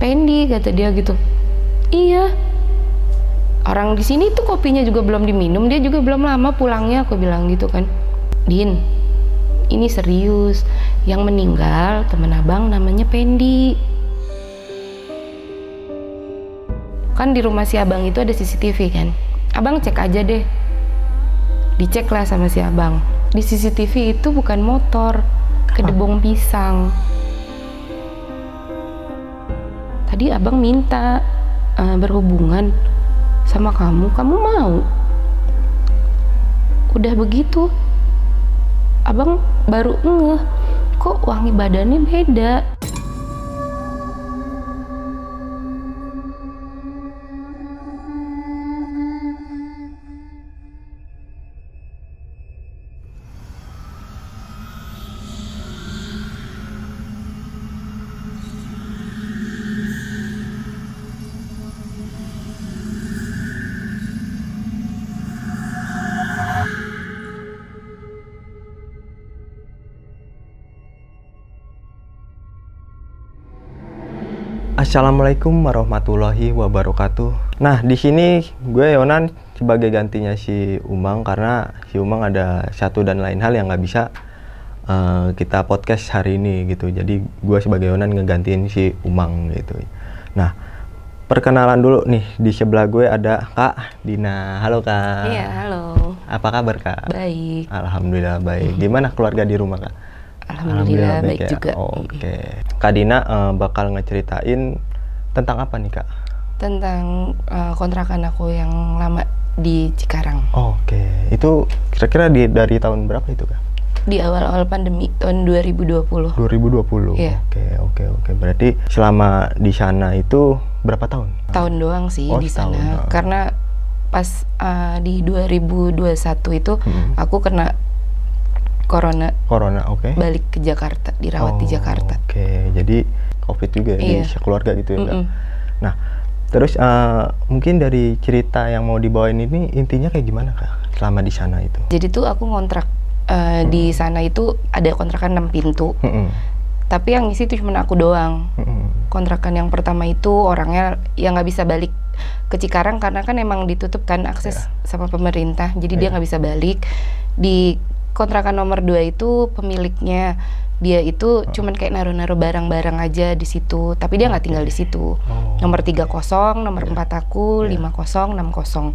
Pendi, kata dia gitu. Iya. Orang di sini tuh kopinya juga belum diminum, dia juga belum lama pulangnya, aku bilang gitu kan. Din, ini serius. Yang meninggal temen abang namanya Pendi. Kan di rumah si abang itu ada CCTV kan. Abang cek aja deh. Dicek lah sama si abang. Di CCTV itu bukan motor, kedebong pisang. Tadi abang minta berhubungan sama kamu mau? Udah begitu, abang baru ngeh, kok wangi badannya beda. Assalamualaikum warahmatullahi wabarakatuh. Nah, di sini gue Yonan sebagai gantinya si Umang karena si Umang ada satu dan lain hal yang nggak bisa kita podcast hari ini gitu. Jadi gue sebagai Yonan ngegantiin si Umang gitu. Nah, perkenalan dulu nih, di sebelah gue ada Kak Dina. Halo Kak. Iya, halo. Apa kabar Kak? Baik. Alhamdulillah baik. Gimana keluarga di rumah Kak? Alhamdulillah baik ya. juga. Oke. Kak Dina bakal ngeceritain tentang apa nih Kak? Tentang kontrakan aku yang lama di Cikarang. Oke. Itu kira-kira dari tahun berapa itu Kak? Di awal-awal pandemi tahun 2020. 2020. Iya. Oke. Berarti selama di sana itu berapa tahun? Tahun doang sih di setahun sana. doang. Karena pas di 2021 itu aku kena Corona, oke. balik ke Jakarta, dirawat di Jakarta. Oke, jadi COVID juga ya, Iya. di keluarga gitu ya Kak? Nah, terus mungkin dari cerita yang mau dibawain ini intinya kayak gimana Kak selama di sana itu? Jadi tuh aku ngontrak di sana itu ada kontrakan 6 pintu. Tapi yang ngisi tuh cuma aku doang. Kontrakan yang pertama itu orangnya yang nggak bisa balik ke Cikarang karena kan emang ditutup kan akses sama pemerintah. Jadi dia nggak bisa balik. Di kontrakan nomor 2 itu pemiliknya dia itu cuman kayak naruh-naruh barang-barang aja di situ. Tapi dia nggak tinggal di situ. Nomor 30, nomor 4 aku, 50, 60.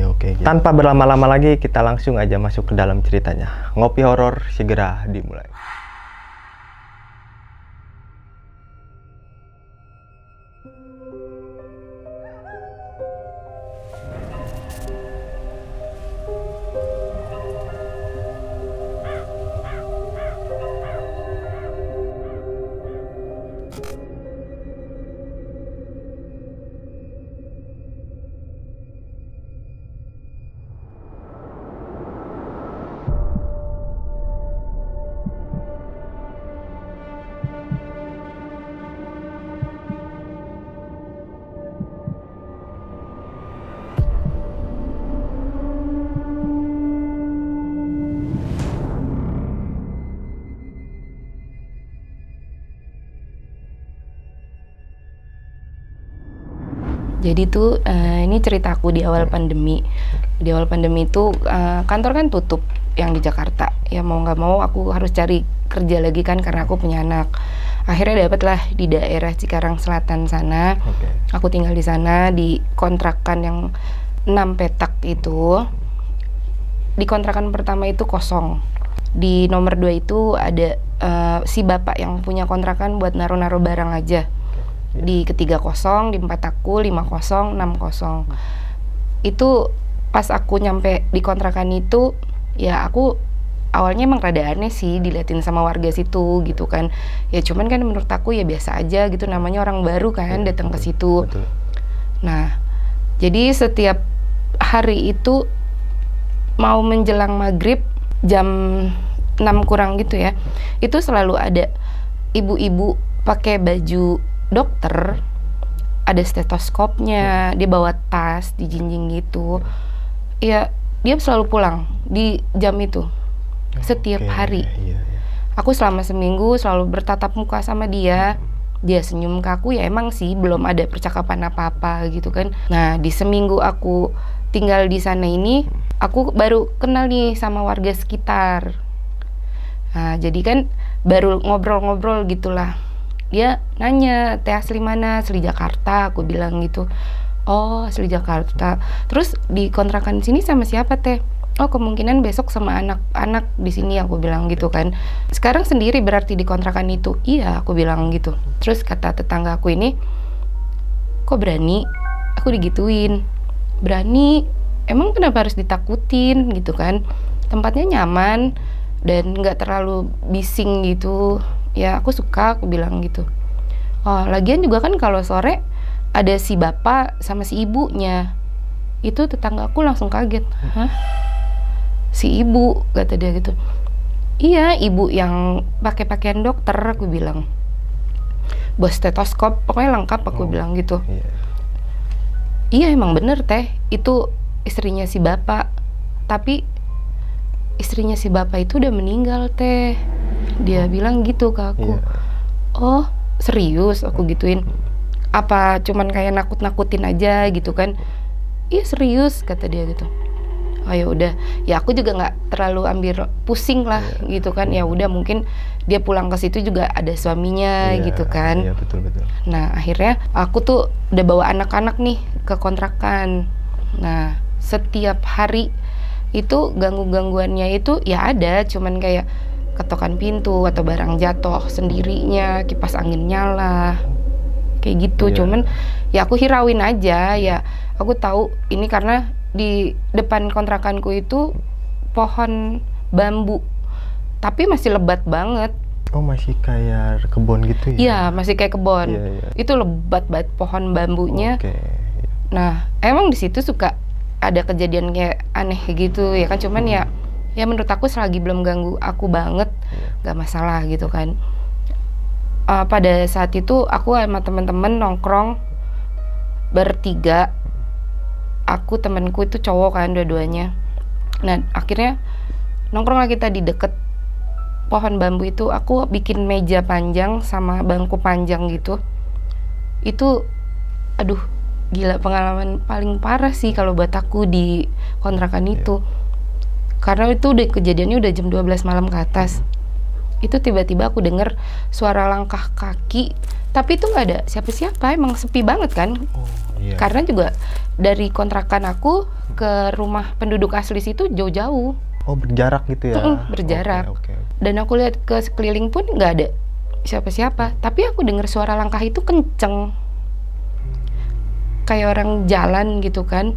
Oke. Tanpa berlama-lama lagi, kita langsung aja masuk ke dalam ceritanya. Ngopi horor segera dimulai. Jadi tuh ini ceritaku di awal pandemi. Di awal pandemi itu kantor kan tutup yang di Jakarta. Ya mau nggak mau aku harus cari kerja lagi kan karena aku punya anak. Akhirnya dapatlah di daerah Cikarang Selatan sana. Aku tinggal di sana di kontrakan yang 6 petak itu. Di kontrakan pertama itu kosong. Di nomor 2 itu ada si bapak yang punya kontrakan buat naruh-naruh barang aja. Di ketiga 0, di 4 aku, 50, 60. Itu pas aku nyampe di kontrakan itu, ya aku awalnya emang rada aneh sih diliatin sama warga situ gitu kan. Ya cuman kan menurut aku ya biasa aja gitu, namanya orang baru kan datang ke situ. Nah, jadi setiap hari itu mau menjelang maghrib jam 6 kurang gitu ya, itu selalu ada ibu-ibu pakai baju dokter, ada stetoskopnya, dia bawa tas, dijinjing gitu. Ya, dia selalu pulang di jam itu, setiap hari. Aku selama seminggu selalu bertatap muka sama dia, dia senyum ke aku, ya emang sih belum ada percakapan apa-apa gitu kan. Nah, di seminggu aku tinggal di sana ini, aku baru kenal nih sama warga sekitar. Nah, jadi kan baru ngobrol-ngobrol gitulah. Dia nanya, teh asli mana? Asli Jakarta, aku bilang gitu. Oh, asli Jakarta. Terus di kontrakan sini sama siapa teh? Oh, kemungkinan besok sama anak-anak di sini, aku bilang gitu kan. Sekarang sendiri berarti di kontrakan itu? Iya, aku bilang gitu. Terus kata tetangga aku ini, kok berani? Aku digituin. Berani? Emang kenapa harus ditakutin gitu kan? Tempatnya nyaman dan nggak terlalu bising gitu. Ya aku suka, aku bilang gitu. Oh, lagian juga kan kalau sore ada si bapak sama si ibunya. Itu tetangga aku langsung kaget. Hah? Si ibu, kata dia gitu. Iya, ibu yang pakai pakaian dokter, aku bilang. Bawa stetoskop, pokoknya lengkap, aku bilang gitu. Iya, emang bener teh, itu istrinya si bapak. Tapi istrinya si bapak itu udah meninggal teh. Dia bilang gitu ke aku. Oh, serius? Aku gituin. Apa cuman kayak nakut-nakutin aja gitu kan? Iya serius, kata dia gitu. Oh ya udah, ya aku juga nggak terlalu ambil pusing lah gitu kan. Ya udah, mungkin dia pulang ke situ juga ada suaminya gitu kan. Iya, betul. Nah, akhirnya aku tuh udah bawa anak-anak nih ke kontrakan. Nah, setiap hari itu gangguannya itu ya ada, cuman kayak ketokan pintu atau barang jatuh sendirinya, kipas angin nyala, kayak gitu. Cuman ya aku hirauin aja, ya aku tahu ini karena di depan kontrakanku itu pohon bambu, tapi masih lebat banget. Oh, masih kayak kebun gitu ya? Iya, masih kayak kebun. Itu lebat banget pohon bambunya. Nah, emang di situ suka ada kejadian kayak aneh gitu ya kan. Cuman ya menurut aku selagi belum ganggu aku banget, gak masalah gitu kan. Pada saat itu aku sama temen-temen nongkrong bertiga. Aku, temenku itu cowok kan dua-duanya. Nah, akhirnya nongkrong lah kita di deket pohon bambu itu. Aku bikin meja panjang sama bangku panjang gitu. Itu, aduh, gila, pengalaman paling parah sih kalau buat aku di kontrakan itu. Karena itu kejadiannya udah jam 12 malam ke atas. Itu tiba-tiba aku denger suara langkah kaki, tapi itu nggak ada siapa-siapa, emang sepi banget kan. Karena juga dari kontrakan aku ke rumah penduduk asli situ jauh-jauh. Oh, berjarak gitu ya? Berjarak. Dan aku lihat ke sekeliling pun nggak ada siapa-siapa, tapi aku dengar suara langkah itu kenceng, kayak orang jalan gitu kan.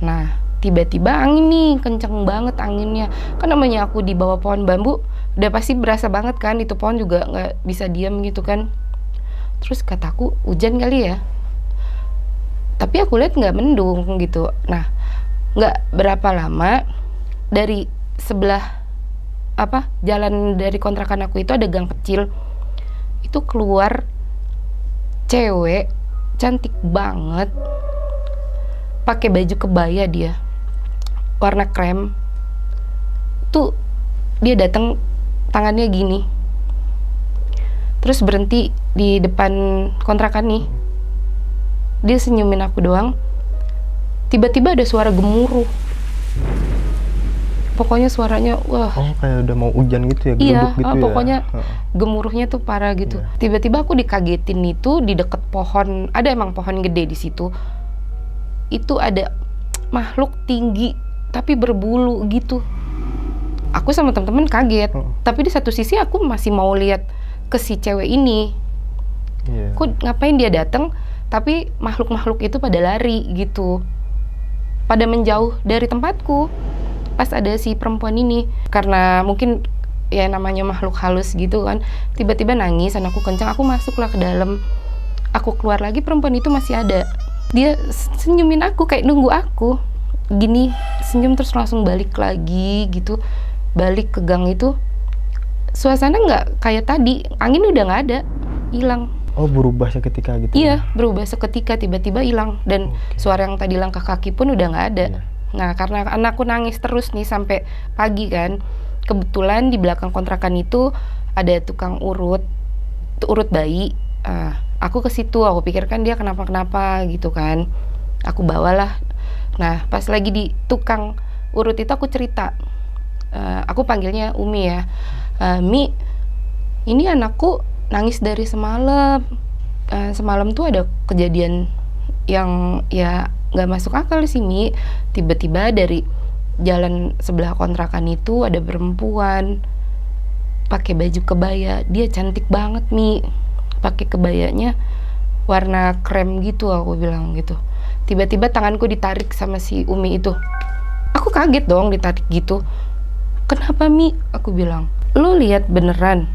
Nah, tiba-tiba angin nih, kenceng banget anginnya. Kan namanya aku di bawah pohon bambu, udah pasti berasa banget kan, itu pohon juga nggak bisa diam gitu kan. Terus kataku, hujan kali ya. Tapi aku lihat nggak mendung gitu. Nah, nggak berapa lama dari sebelah jalan dari kontrakan aku itu ada gang kecil. Itu keluar cewek cantik banget, pakai baju kebaya dia, warna krem. Tuh dia datang tangannya gini, terus berhenti di depan kontrakan nih. Dia senyumin aku doang. Tiba-tiba ada suara gemuruh. Pokoknya suaranya, wah. Oh, kayak udah mau hujan gitu ya? Iya, gitu pokoknya gemuruhnya tuh parah gitu. Tiba-tiba aku dikagetin itu di deket pohon. Ada emang pohon gede di situ. Itu ada makhluk tinggi tapi berbulu gitu. Aku sama temen-temen kaget. Tapi di satu sisi aku masih mau lihat ke si cewek ini. Kok ngapain dia datang? Tapi makhluk-makhluk itu pada lari gitu, pada menjauh dari tempatku pas ada si perempuan ini. Karena mungkin ya namanya makhluk halus gitu kan, tiba-tiba nangis, anakku kencang, aku masuklah ke dalam. Aku keluar lagi, perempuan itu masih ada. Dia senyumin aku, kayak nunggu aku gini, senyum terus langsung balik lagi gitu. Balik ke gang itu, suasana nggak kayak tadi, angin udah nggak ada, hilang. Oh, berubah seketika gitu? Iya, berubah seketika, tiba-tiba hilang. Dan suara yang tadi langkah kaki pun udah nggak ada. Nah, karena anakku nangis terus nih sampai pagi kan. Kebetulan di belakang kontrakan itu ada tukang urut bayi. Aku ke situ, aku pikirkan dia kenapa-kenapa gitu kan. Aku bawalah. Nah, pas lagi di tukang urut itu aku cerita. Aku panggilnya Umi ya. Mi, ini anakku nangis dari semalam. Semalam tuh ada kejadian yang ya nggak masuk akal sih, Mi. Tiba-tiba dari jalan sebelah kontrakan itu ada perempuan pakai baju kebaya. Dia cantik banget, Mi. Pakai kebayanya warna krem gitu, aku bilang gitu. Tiba-tiba tanganku ditarik sama si Umi itu. Aku kaget dong ditarik gitu. Kenapa, Mi? Aku bilang. Lo lihat beneran?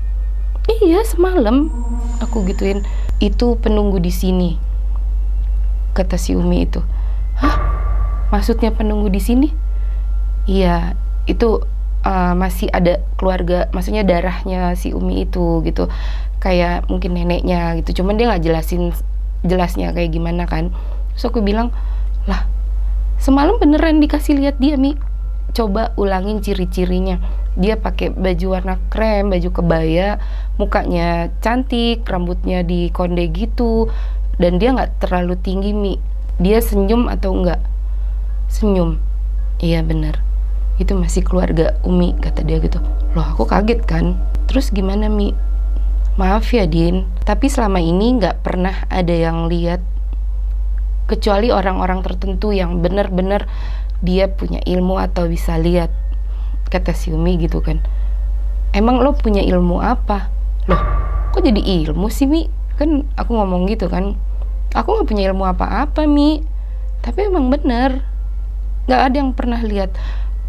Iya, semalam. Aku gituin. Itu penunggu di sini. Kata si Umi itu. Hah? Maksudnya penunggu di sini? Iya, itu masih ada keluarga, maksudnya darahnya si Umi itu gitu. Kayak mungkin neneknya gitu, cuman dia nggak jelasin jelasnya kayak gimana kan. Terus aku bilang, lah semalam beneran dikasih lihat dia, Mi. Coba ulangin ciri-cirinya. Dia pakai baju warna krem, baju kebaya, mukanya cantik, rambutnya dikonde gitu, dan dia nggak terlalu tinggi, Mi. Dia senyum atau enggak? Senyum. Iya bener, itu masih keluarga Umi, kata dia gitu. Loh, aku kaget kan. Terus gimana, Mi? Maaf ya, Din, tapi selama ini nggak pernah ada yang lihat, kecuali orang-orang tertentu yang benar-benar dia punya ilmu atau bisa lihat, kata si Umi gitu kan. Emang lo punya ilmu apa? Loh, kok jadi ilmu sih, Mi? Kan aku ngomong gitu kan. Aku nggak punya ilmu apa-apa, Mi. Tapi emang bener, nggak ada yang pernah lihat.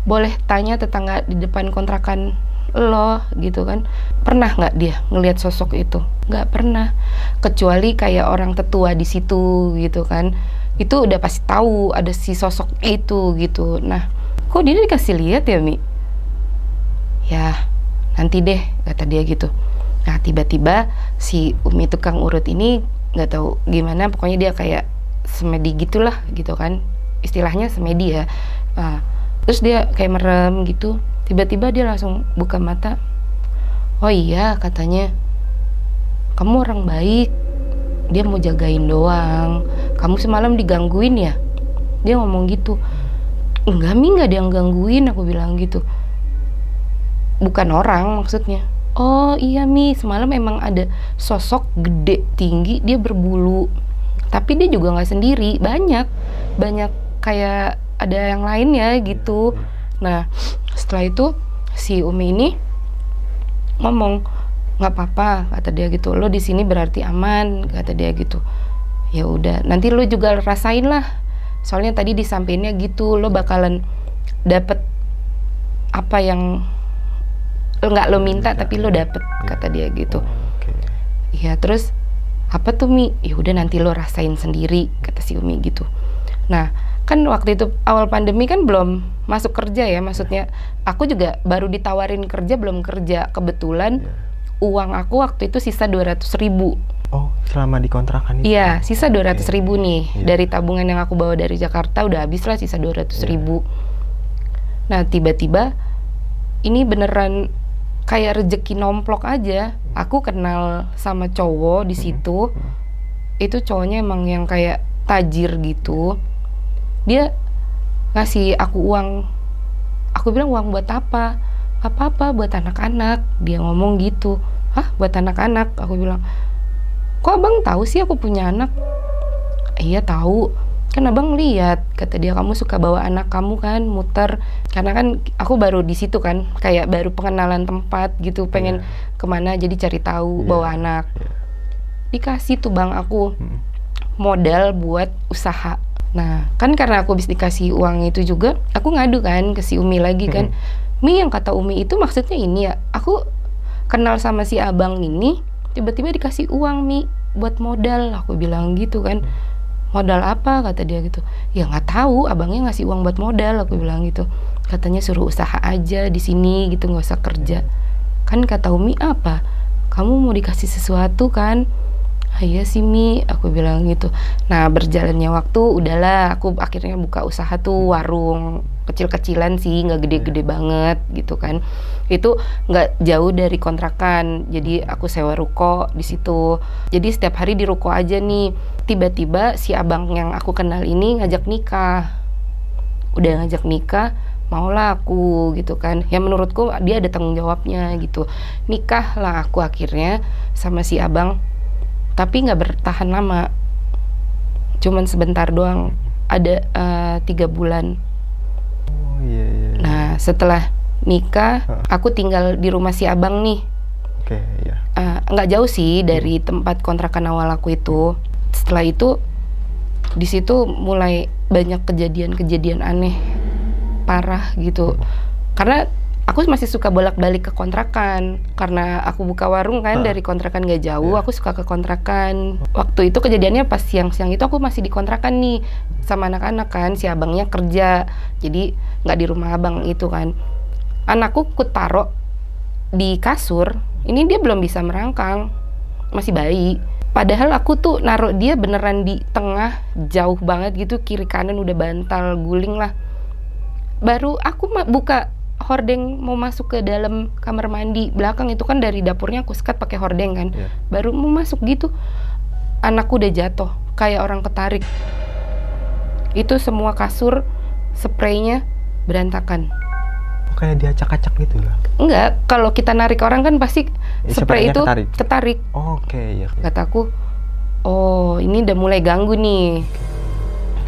Boleh tanya tetangga di depan kontrakan lo gitu kan, pernah nggak dia ngelihat sosok itu? Nggak pernah, kecuali kayak orang tetua di situ gitu kan, itu udah pasti tahu ada si sosok itu gitu. Nah, kok dia dikasih lihat ya, Mi? Ya nanti deh, kata dia gitu. Nah, tiba-tiba si Umi tukang urut ini nggak tahu gimana, pokoknya dia kayak semedi gitulah gitu kan, istilahnya semedi ya. Terus dia kayak merem gitu. Tiba-tiba dia langsung buka mata. Oh iya, katanya, kamu orang baik. Dia mau jagain doang. Kamu semalam digangguin ya? Dia ngomong gitu. Enggak, Mi, nggak ada yang gangguin, aku bilang gitu. Bukan orang maksudnya. Oh iya, Mi, semalam emang ada sosok gede, tinggi, dia berbulu. Tapi dia juga nggak sendiri, banyak kayak ada yang lainnya gitu. Nah, setelah itu si Umi ini ngomong, nggak apa-apa, kata dia gitu. Lo di sini berarti aman, kata dia gitu. Ya udah, nanti lo juga rasain lah. Soalnya tadi disampaikannya gitu, lo bakalan dapet apa yang nggak lo minta tapi lo dapet, kata dia gitu. Iya, terus apa tuh, Mi? Ya udah nanti lo rasain sendiri, kata si Umi gitu. Nah, kan waktu itu awal pandemi kan belum masuk kerja ya, maksudnya aku juga baru ditawarin kerja, belum kerja. Kebetulan uang aku waktu itu sisa 200.000. Oh, selama di kontrakan itu? Iya, sisa 200.000 nih. Dari tabungan yang aku bawa dari Jakarta udah habis lah, sisa 200.000. Nah, tiba-tiba ini beneran kayak rezeki nomplok aja. Aku kenal sama cowok di situ. Itu cowoknya emang yang kayak tajir gitu. Dia ngasih aku uang. Aku bilang, uang buat apa? Apa-apa, buat anak-anak. Dia ngomong gitu. Hah, buat anak-anak? Aku bilang, kok abang tahu sih aku punya anak? Iya tahu, kan abang lihat, kata dia, kamu suka bawa anak kamu kan muter. Karena kan aku baru di situ kan, kayak baru pengenalan tempat gitu, pengen kemana jadi cari tahu bawa anak. Dikasih tuh bang aku modal buat usaha. Nah, kan karena aku bisa dikasih uang itu juga, aku ngadu kan ke si Umi lagi kan. Mi, yang kata Umi itu maksudnya ini ya, aku kenal sama si abang ini, tiba-tiba dikasih uang, Mi, buat modal. Aku bilang gitu kan. Modal apa, kata dia gitu. Ya nggak tahu, abangnya ngasih uang buat modal, aku bilang gitu. Katanya suruh usaha aja di sini gitu, nggak usah kerja. Kan kata Umi, apa? Kamu mau dikasih sesuatu kan? Iya sih Mi, aku bilang gitu. Nah berjalannya waktu, udahlah aku akhirnya buka usaha tuh warung kecil-kecilan sih, nggak gede-gede banget gitu kan. Itu nggak jauh dari kontrakan, jadi aku sewa ruko di situ. Jadi setiap hari di ruko aja nih. Tiba-tiba si abang yang aku kenal ini ngajak nikah. Udah ngajak nikah, maulah aku gitu kan. Ya menurutku dia ada tanggung jawabnya gitu. Nikah lah aku akhirnya sama si abang. Tapi nggak bertahan lama, cuman sebentar doang, ada 3 bulan. Oh iya, iya. Nah setelah nikah, aku tinggal di rumah si abang nih. Oke, iya. Nggak jauh sih dari tempat kontrakan awal aku itu. Setelah itu, di situ mulai banyak kejadian-kejadian aneh, parah gitu. Karena aku masih suka bolak-balik ke kontrakan karena aku buka warung kan, dari kontrakan gak jauh, aku suka ke kontrakan. Waktu itu kejadiannya pas siang-siang itu aku masih di kontrakan nih sama anak-anak kan, si abangnya kerja, jadi nggak di rumah abang itu kan. Anakku ku taruh di kasur, ini dia belum bisa merangkang, masih bayi. Padahal aku tuh naruh dia beneran di tengah, jauh banget gitu, kiri kanan udah bantal guling lah. Baru aku buka hordeng mau masuk ke dalam kamar mandi belakang itu kan, dari dapurnya aku sekat pakai hordeng kan. Baru mau masuk gitu, anakku udah jatuh kayak orang ketarik. Itu semua kasur, spraynya berantakan. Kayak diacak-acak gitu ya? Enggak, kalau kita narik orang kan pasti spray itu ketarik. Oke, ya. Kataku, oh ini udah mulai ganggu nih.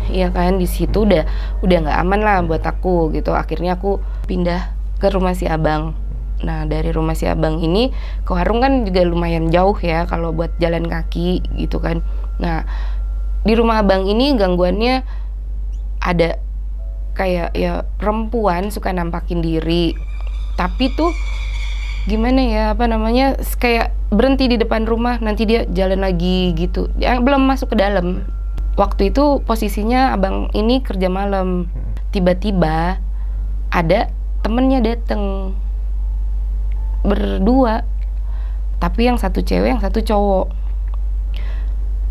Iya kan, di situ udah nggak aman lah buat aku gitu. Akhirnya aku pindah ke rumah si abang. Nah dari rumah si abang ini ke warung kan juga lumayan jauh ya kalau buat jalan kaki gitu kan. Nah di rumah abang ini gangguannya ada kayak ya perempuan suka nampakin diri, tapi tuh gimana ya, apa namanya, kayak berhenti di depan rumah, nanti dia jalan lagi gitu. Dia belum masuk ke dalam. Waktu itu posisinya abang ini kerja malam. Tiba-tiba ada temennya dateng berdua, tapi yang satu cewek, yang satu cowok.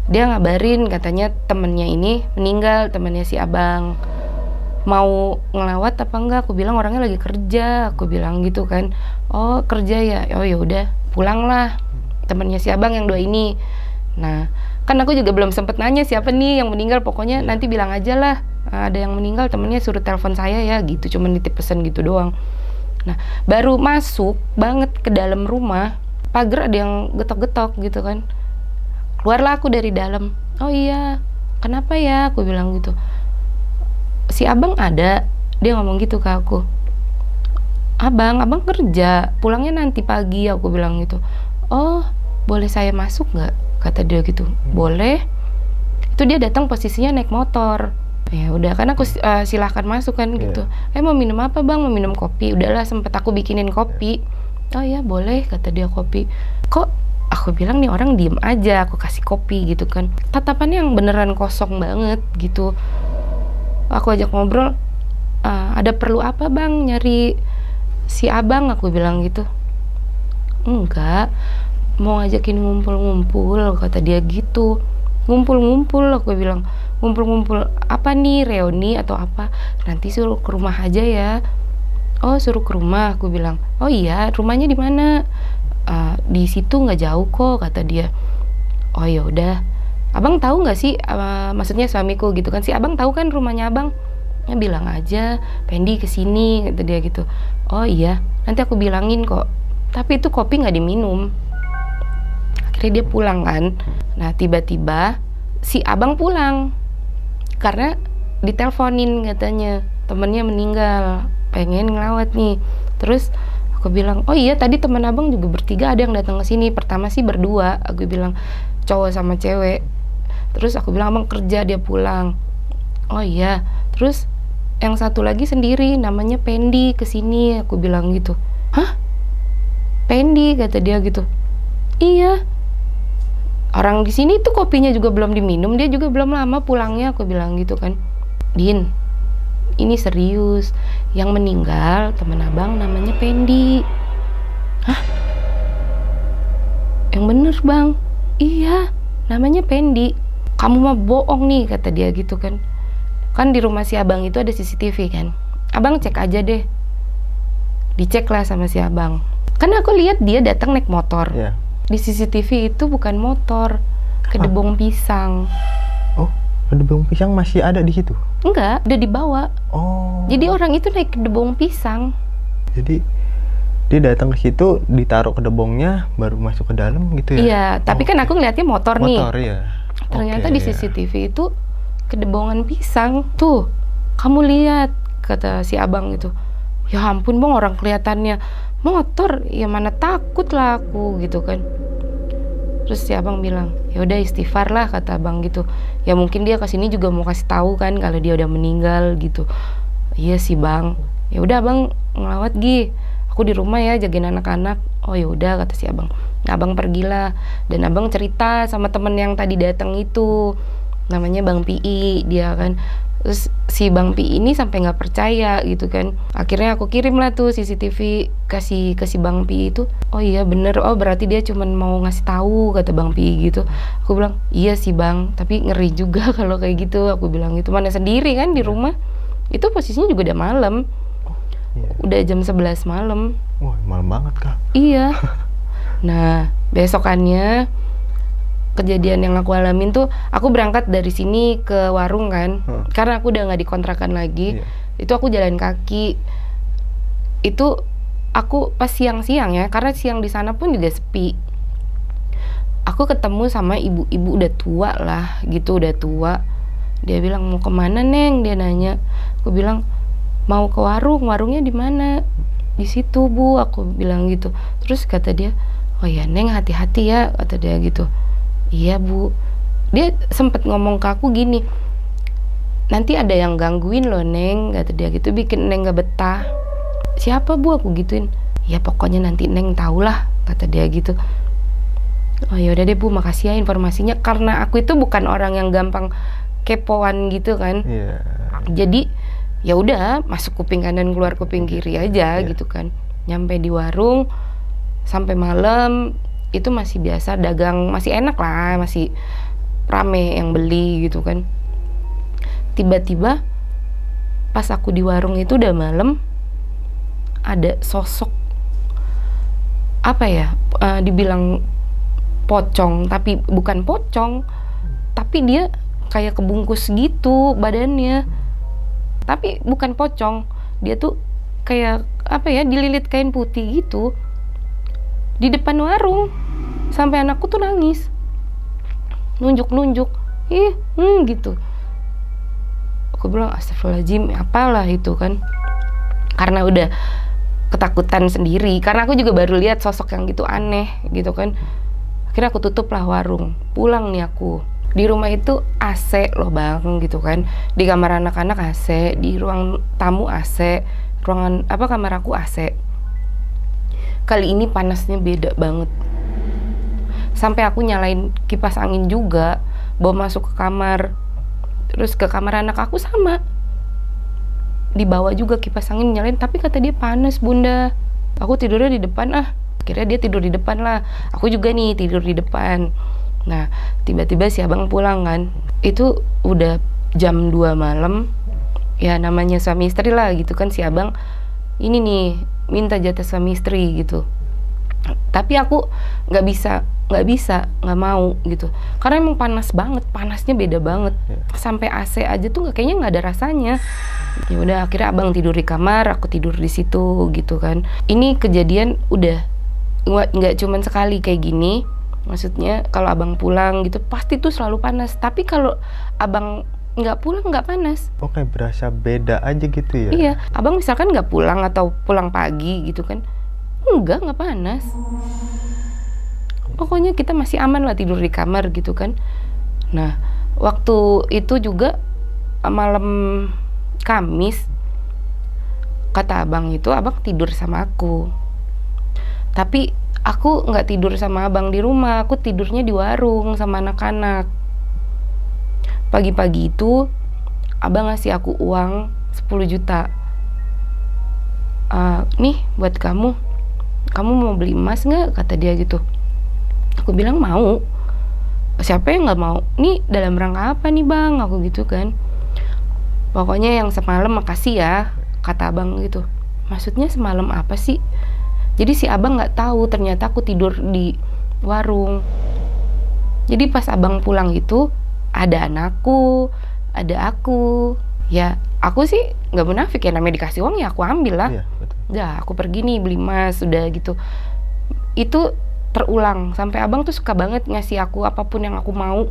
Dia ngabarin katanya temennya ini meninggal, temennya si abang. Mau ngelawat apa enggak? Aku bilang orangnya lagi kerja, aku bilang gitu kan. Oh kerja ya, oh ya udah pulanglah. Temennya si abang yang dua ini. Nah kan aku juga belum sempet nanya siapa nih yang meninggal, pokoknya nanti bilang aja lah ada yang meninggal, temennya suruh telepon saya ya gitu, cuman nitip pesan gitu doang. Nah baru masuk banget ke dalam rumah, pagar ada yang getok-getok gitu kan. Keluarlah aku dari dalam. Oh iya, kenapa ya? Aku bilang gitu. Si abang ada, dia ngomong gitu ke aku. Abang kerja, pulangnya nanti pagi, aku bilang gitu. Oh, boleh saya masuk nggak? Kata dia gitu. Boleh. Itu dia datang posisinya naik motor. Ya udah, kan aku silahkan masuk kan gitu. Mau minum apa bang? Mau minum kopi? Udahlah, sempet aku bikinin kopi. Oh ya boleh, kata dia kopi. Kok aku bilang nih orang diem aja, aku kasih kopi gitu kan. Tatapannya yang beneran kosong banget gitu. Aku ajak ngobrol, ada perlu apa bang nyari si abang? Aku bilang gitu. Enggak, mau ngajakin ngumpul-ngumpul, kata dia gitu. Ngumpul-ngumpul, aku bilang. Ngumpul-ngumpul apa nih, reuni atau apa? Nanti suruh ke rumah aja ya. Oh suruh ke rumah, aku bilang. Oh iya, rumahnya di mana? Di situ nggak jauh kok, kata dia. Oh ya udah. Abang tahu nggak sih, maksudnya suamiku gitu kan, si abang tahu kan rumahnya abang? Ya bilang aja, Pendi kesini, kata dia gitu. Oh iya, nanti aku bilangin kok. Tapi itu kopi nggak diminum. Akhirnya dia pulang kan. Nah tiba-tiba si abang pulang karena diteleponin katanya temennya meninggal, pengen ngelawat nih. Terus aku bilang, oh iya tadi teman abang juga bertiga ada yang datang ke sini. Pertama sih berdua, aku bilang cowok sama cewek. Terus aku bilang abang kerja, dia pulang. Oh iya. Terus yang satu lagi sendiri, namanya Pendi, kesini. Aku bilang gitu. Hah? Pendi, kata dia gitu. Iya. Orang di sini tuh kopinya juga belum diminum, dia juga belum lama pulangnya. Aku bilang gitu kan. Din, ini serius. Yang meninggal teman abang namanya Pendi. Hah? Yang bener bang? Iya. namanya Pendi. Kamu mah bohong nih, kata dia gitu kan. Kan di rumah si abang itu ada CCTV kan. Abang cek aja deh. Dicek lah sama si abang. Kan aku lihat dia datang naik motor. Iya. Di CCTV itu bukan motor, kedebong pisang. Oh, kedebong pisang masih ada di situ? Enggak, udah dibawa. Oh. Jadi orang itu naik kedebong pisang. Jadi dia datang ke situ, ditaruh kedebongnya, baru masuk ke dalam gitu ya? Iya, tapi kan aku ngeliatnya motor nih. Motor ya. Ternyata Oke, di CCTV itu kedebongan pisang. Tuh, kamu lihat, kata si abang itu. Ya ampun bang, orang kelihatannya motor, ya mana takut lah aku gitu kan. Terus si abang bilang, ya udah istighfar lah, kata abang gitu. Ya mungkin dia kesini juga mau kasih tahu kan kalau dia udah meninggal gitu. Iya sih bang. Ya udah abang ngelawat Gi. Aku di rumah ya jagain anak-anak. Oh ya udah, kata si abang. Nah, abang pergilah dan abang cerita sama temen yang tadi datang itu, namanya Bang Pi, dia kan. Terus si Bang Pi ini sampai nggak percaya gitu kan. Akhirnya aku kirim lah tuh CCTV kasih ke si Bang Pi itu. Oh iya bener, oh berarti dia cuman mau ngasih tahu, kata Bang Pi gitu. Aku bilang iya sih bang, tapi ngeri juga kalau kayak gitu. Aku bilang gitu, mana sendiri kan di rumah. Itu posisinya juga udah malam. Iya. Udah jam 11 malam. Wah, malam banget Kak. Iya. Nah, besokannya kejadian yang aku alamin tuh, aku berangkat dari sini ke warung kan, karena aku udah nggak dikontrakan lagi. Itu aku jalan kaki. Itu aku pas siang-siang ya, karena siang di sana pun juga sepi. Aku ketemu sama ibu-ibu udah tua lah, gitu udah tua. Dia bilang mau kemana Neng? Dia nanya. Aku bilang mau ke warung. Warungnya di mana? Di situ Bu, aku bilang gitu. Terus kata dia, oh ya Neng hati-hati ya, kata dia gitu. Iya Bu. Dia sempet ngomong ke aku gini, nanti ada yang gangguin loh Neng, kata dia gitu, bikin Neng gak betah. Siapa Bu? Aku gituin. Ya pokoknya nanti Neng tahulah, kata dia gitu. Oh ya udah deh Bu, makasih ya informasinya. Karena aku itu bukan orang yang gampang kepoan gitu kan. Jadi ya udah, masuk kuping kanan keluar kuping kiri aja gitu kan. Nyampe di warung sampai malam itu masih biasa, dagang masih enak lah, masih rame yang beli gitu kan. Tiba-tiba pas aku di warung itu udah malam, ada sosok apa ya, dibilang pocong, tapi bukan pocong, tapi dia kayak kebungkus gitu badannya, tapi bukan pocong. Dia tuh kayak apa ya, dililit kain putih gitu di depan warung. Sampai anakku tuh nangis, nunjuk-nunjuk, gitu. Aku bilang astagfirullahaladzim, apalah itu kan, karena udah ketakutan sendiri, karena aku juga baru lihat sosok yang gitu aneh gitu kan. Akhirnya aku tutup lah warung, pulang nih aku. Di rumah itu AC loh bang gitu kan, di kamar anak-anak AC, di ruang tamu AC, ruangan apa kamar aku AC. Kali ini panasnya beda banget. Sampai aku nyalain kipas angin juga, bawa masuk ke kamar. Terus ke kamar anak aku sama, dibawa juga kipas angin nyalain, tapi kata dia panas bunda. Aku tidurnya di depan akhirnya dia tidur di depan lah, aku juga nih tidur di depan. Nah tiba-tiba si abang pulang kan, itu udah jam 2 malam. Ya namanya suami istri lah gitu kan, si abang ini nih minta jatah suami istri gitu. Tapi aku nggak mau gitu, karena emang panas banget, panasnya beda banget. Sampai AC aja tuh kayaknya nggak ada rasanya. Ya udah akhirnya abang tidur di kamar, aku tidur di situ gitu kan. Ini kejadian udah nggak cuman sekali kayak gini. Maksudnya kalau abang pulang gitu pasti tuh selalu panas, tapi kalau abang nggak pulang nggak panas. Oke, berasa beda aja gitu ya? Iya, abang misalkan nggak pulang atau pulang pagi gitu kan, nggak panas. Pokoknya kita masih aman lah tidur di kamar gitu kan. Nah waktu itu juga malam Kamis, kata abang itu abang tidur sama aku, tapi aku nggak tidur sama abang di rumah, aku tidurnya di warung sama anak-anak. Pagi-pagi itu abang ngasih aku uang 10 juta. Nih buat kamu mau beli emas nggak, kata dia gitu. Aku bilang mau. siapa yang nggak mau? Nih dalam rangka apa nih bang? Aku gitu kan. Pokoknya yang semalam makasih ya, kata abang gitu. Maksudnya semalam apa sih? Jadi si abang nggak tahu ternyata aku tidur di warung. Jadi pas abang pulang gitu, ada anakku, ada aku. Ya aku sih nggak munafik ya, namanya dikasih uang ya aku ambil lah. Iya, betul. Ya aku pergi nih beli emas, udah gitu. Itu terulang, sampai abang tuh suka banget ngasih aku apapun yang aku mau.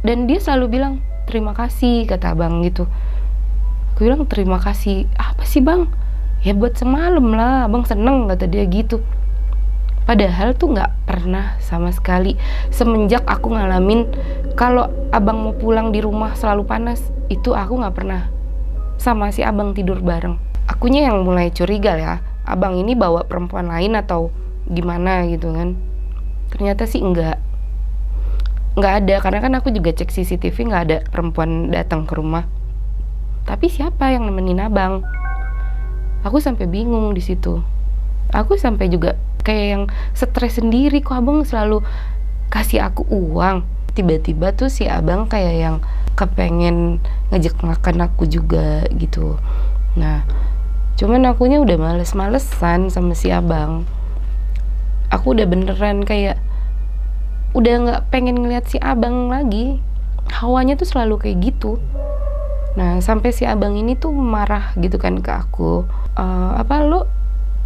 Dan dia selalu bilang, terima kasih, kata abang gitu. Aku bilang, terima kasih, apa sih bang? Ya buat semalam lah, abang seneng, kata dia gitu. Padahal tuh nggak pernah sama sekali. Semenjak aku ngalamin kalau abang mau pulang di rumah selalu panas, itu aku nggak pernah sama si abang tidur bareng. Akunya yang mulai curiga ya, abang ini bawa perempuan lain atau gimana gitu kan. Ternyata sih nggak ada, karena kan aku juga cek CCTV, nggak ada perempuan datang ke rumah. Tapi siapa yang nemenin abang? Aku sampai bingung di situ. Aku sampai juga kayak yang stres sendiri, kok abang selalu kasih aku uang. Tiba-tiba tuh si abang kayak yang kepengen ngejek makan aku juga gitu. Nah, cuman akunya udah males-malesan sama si abang. Aku udah beneran kayak udah nggak pengen ngeliat si abang lagi. Hawanya tuh selalu kayak gitu. Nah, sampai si abang ini tuh marah gitu kan ke aku. Apa lo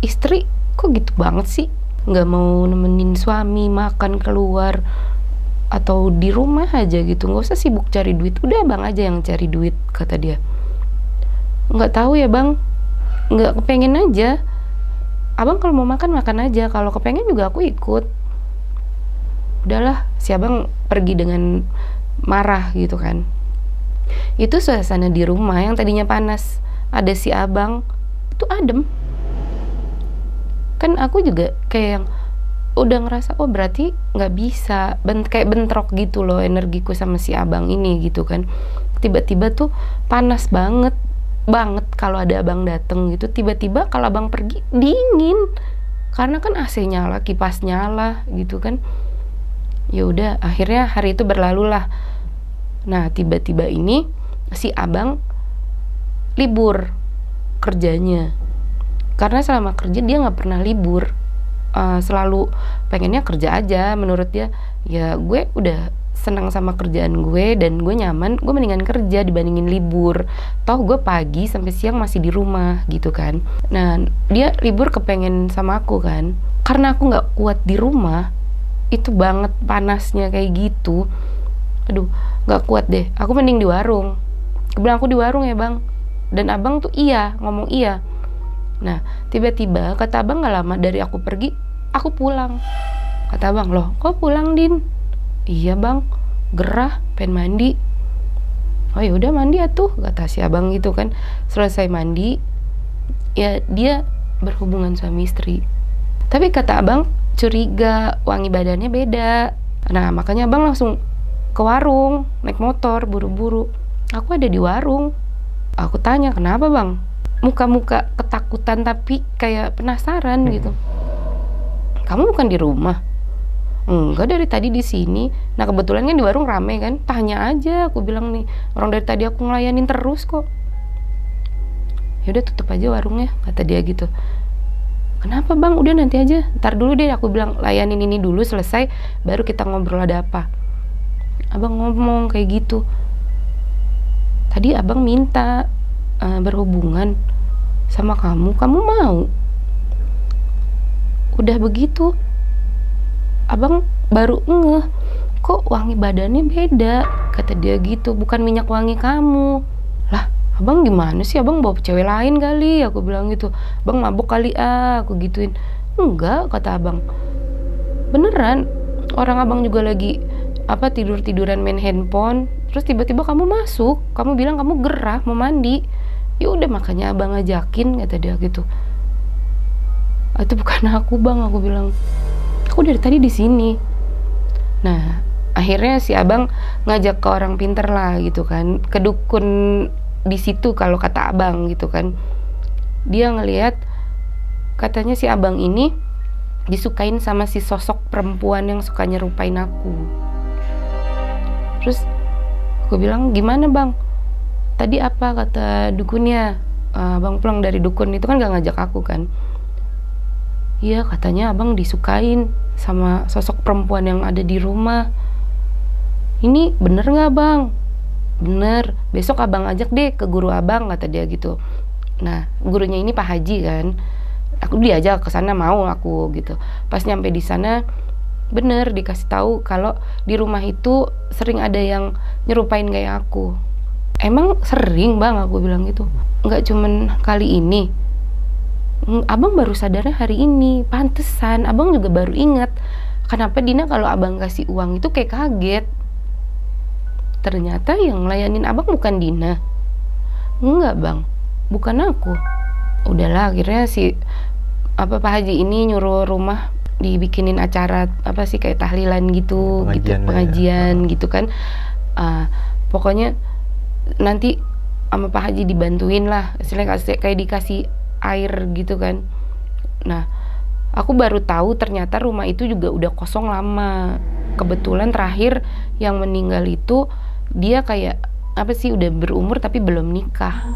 istri kok gitu banget sih? Nggak mau nemenin suami makan keluar atau di rumah aja gitu. Nggak usah sibuk cari duit. Udah abang aja yang cari duit, kata dia. Nggak tahu ya bang. Nggak kepengen aja. Abang kalau mau makan aja. Kalau kepengen juga aku ikut. Udahlah, si abang pergi dengan marah gitu kan. Itu suasana di rumah yang tadinya panas, ada si abang, itu adem. Kan aku juga kayak yang udah ngerasa, oh berarti nggak bisa, kayak bentrok gitu loh energiku sama si abang ini gitu kan. Tiba-tiba tuh panas banget kalau ada abang dateng gitu. Tiba-tiba kalau abang pergi dingin, karena kan AC nyala, kipas nyala gitu kan. Ya udah, akhirnya hari itu berlalu lah. Nah, tiba-tiba ini si abang libur kerjanya. Karena selama kerja dia nggak pernah libur. Selalu pengennya kerja aja, menurut dia. Ya gue udah senang sama kerjaan gue dan gue nyaman, gue mendingan kerja dibandingin libur. Toh gue pagi sampai siang masih di rumah gitu kan. Nah, dia libur kepengen sama aku kan. Karena aku nggak kuat di rumah, itu banget panasnya kayak gitu. Aduh, nggak kuat deh. Aku mending di warung. Aku bilang, aku di warung ya bang. Dan abang tuh ngomong iya. Nah, tiba-tiba kata abang gak lama dari aku pergi, aku pulang. Kata abang, loh kok pulang Din? Iya bang, gerah, pengen mandi. Oh yaudah mandi atuh, kata si abang gitu kan. Selesai mandi, ya dia berhubungan suami istri. Tapi kata abang curiga, wangi badannya beda. Nah makanya abang langsung ke warung, naik motor, buru-buru. Aku ada di warung. Aku tanya, kenapa bang? Muka-muka ketakutan tapi kayak penasaran gitu. Kamu bukan di rumah? Enggak, dari tadi di sini. Nah kebetulan kan di warung rame kan. Tanya aja, aku bilang nih. Orang dari tadi aku ngelayanin terus kok. Yaudah tutup aja warungnya, kata dia gitu. Kenapa bang? Udah nanti aja. Ntar dulu deh, aku bilang layanin ini dulu selesai, baru kita ngobrol ada apa. Abang ngomong kayak gitu. Tadi abang minta berhubungan sama kamu mau? Udah begitu, abang baru ngeh, kok wangi badannya beda, kata dia gitu. Bukan minyak wangi kamu. Lah, abang gimana sih? Abang bawa cewek lain kali, aku bilang gitu. Abang mabuk kali aku gituin. Enggak, kata abang. Beneran, orang abang juga lagi tidur-tiduran main handphone, terus tiba-tiba kamu masuk, kamu bilang kamu gerah mau mandi. Ya udah makanya abang ngajakin, kata dia gitu. Itu bukan aku bang, aku bilang. Aku dari tadi di sini. Nah, akhirnya si abang ngajak ke orang pinter lah gitu kan, ke dukun di situ kalau kata abang gitu kan. Dia ngelihat katanya si abang ini disukain sama si sosok perempuan yang suka nyerupain aku. Terus aku bilang, gimana bang? Tadi apa kata dukunnya? Abang pulang dari dukun itu kan gak ngajak aku kan. Iya katanya abang disukain sama sosok perempuan yang ada di rumah. Ini bener gak bang? Bener, besok abang ajak deh ke guru abang, kata dia gitu. Nah gurunya ini Pak Haji kan. Aku diajak ke sana, mau aku gitu. Pas nyampe di sana, bener dikasih tahu kalau di rumah itu sering ada yang nyerupain kayak aku. Emang sering bang, aku bilang gitu. Nggak cuman kali ini. Abang baru sadarnya hari ini. Pantesan, abang juga baru ingat. Kenapa Dina kalau abang kasih uang itu kayak kaget. Ternyata yang ngelayanin abang bukan Dina. Enggak bang, bukan aku. Udahlah, akhirnya si Pak Haji ini nyuruh rumah dibikinin acara apa sih kayak tahlilan gitu, pengajian gitu kan. Pokoknya nanti sama Pak Haji dibantuin lah, istilahnya kayak dikasih air gitu kan. Nah, aku baru tahu ternyata rumah itu juga udah kosong lama. Kebetulan terakhir yang meninggal itu dia kayak apa sih udah berumur tapi belum nikah